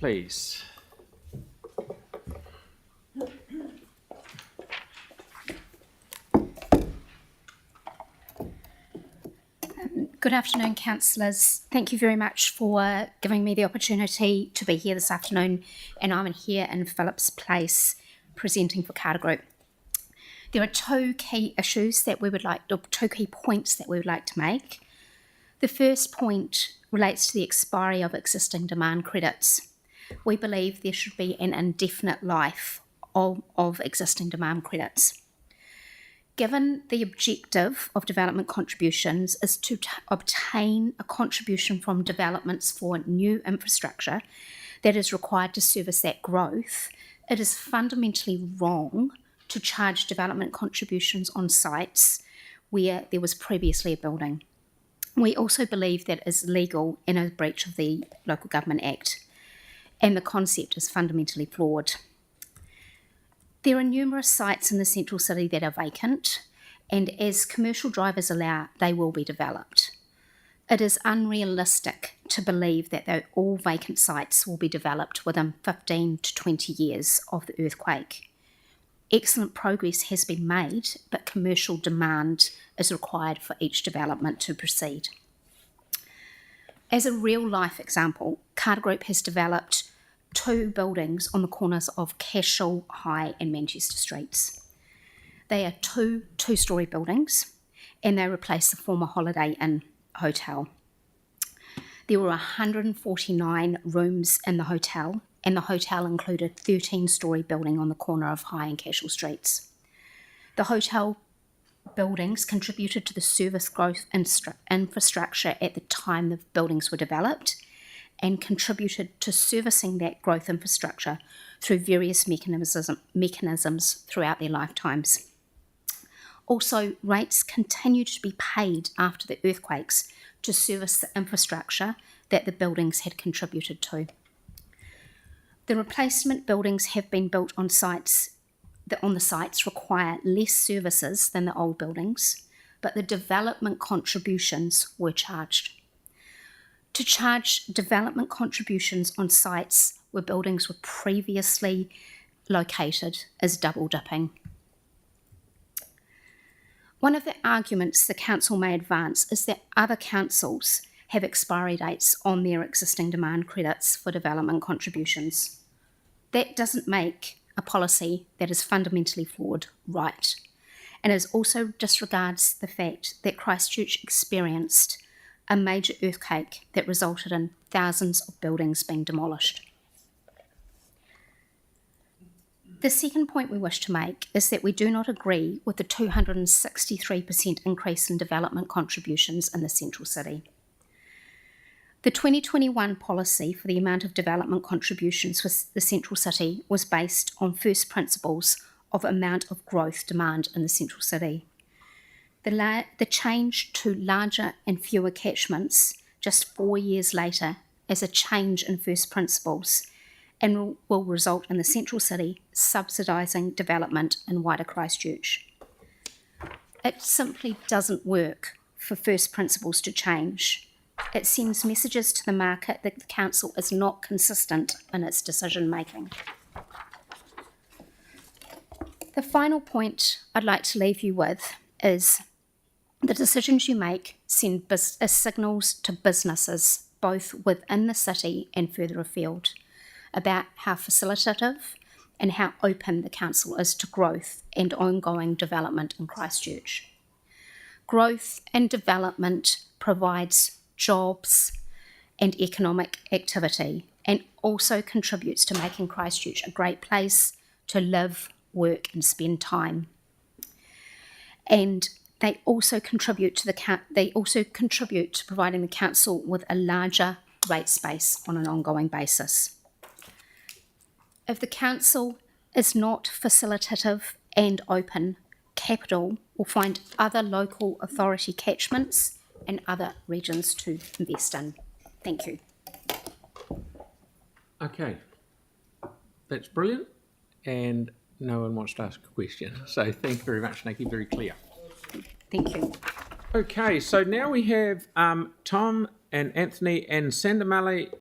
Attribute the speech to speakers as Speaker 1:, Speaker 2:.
Speaker 1: please.
Speaker 2: Good afternoon, councillors. Thank you very much for giving me the opportunity to be here this afternoon, and I'm here in Phillips Place presenting for Carter Group. There are two key points that we would like to make. The first point relates to the expiry of existing demand credits. We believe there should be an indefinite life of existing demand credits. Given the objective of development contributions is to obtain a contribution from developments for new infrastructure that is required to service that growth, it is fundamentally wrong to charge development contributions on sites where there was previously a building. We also believe that is legal in a breach of the Local Government Act, and the concept is fundamentally flawed. There are numerous sites in the central city that are vacant, and as commercial drivers allow, they will be developed. It is unrealistic to believe that all vacant sites will be developed within 15 to 20 years of the earthquake. Excellent progress has been made, but commercial demand is required for each development to proceed. As a real-life example, Carter Group has developed 2 buildings on the corners of Cashel High and Manchester Streets. They are two-storey buildings, and they replace the former Holiday Inn hotel. There were 149 rooms in the hotel, and the hotel included a 13-storey building on the corner of High and Cashel Streets. The hotel buildings contributed to the service growth infrastructure at the time the buildings were developed, and contributed to servicing that growth infrastructure through various mechanisms throughout their lifetimes. Also, rates continued to be paid after the earthquakes to service the infrastructure that the buildings had contributed to. The replacement buildings have been built on sites that on the sites require less services than the old buildings, but the development contributions were charged. To charge development contributions on sites where buildings were previously located is double dipping. One of the arguments the council may advance is that other councils have expiry dates on their existing demand credits for development contributions. That doesn't make a policy that is fundamentally flawed right, and it also disregards the fact that Christchurch experienced a major earthquake that resulted in thousands of buildings being demolished. The second point we wish to make is that we do not agree with the 263% increase in development contributions in the central city. The 2021 policy for the amount of development contributions for the central city was based on first principles of amount of growth demand in the central city. The change to larger and fewer catchments just 4 years later is a change in first principles and will result in the central city subsidising development in wider Christchurch. It simply doesn't work for first principles to change. It sends messages to the market that the council is not consistent in its decision making. The final point I'd like to leave you with is the decisions you make send signals to businesses, both within the city and further afield, about how facilitative and how open the council is to growth and ongoing development in Christchurch. Growth and development provides jobs and economic activity, and also contributes to making Christchurch a great place to live, work and spend time. And they also contribute to providing the council with a larger rate space on an ongoing basis. If the council is not facilitative and open, capital will find other local authority catchments and other regions to invest in. Thank you.
Speaker 1: Okay, that's brilliant, and no one wants to ask a question. So thank you very much, Nikki, very clear.
Speaker 2: Thank you.
Speaker 1: Okay, so now we have Tom and Anthony and Sandamali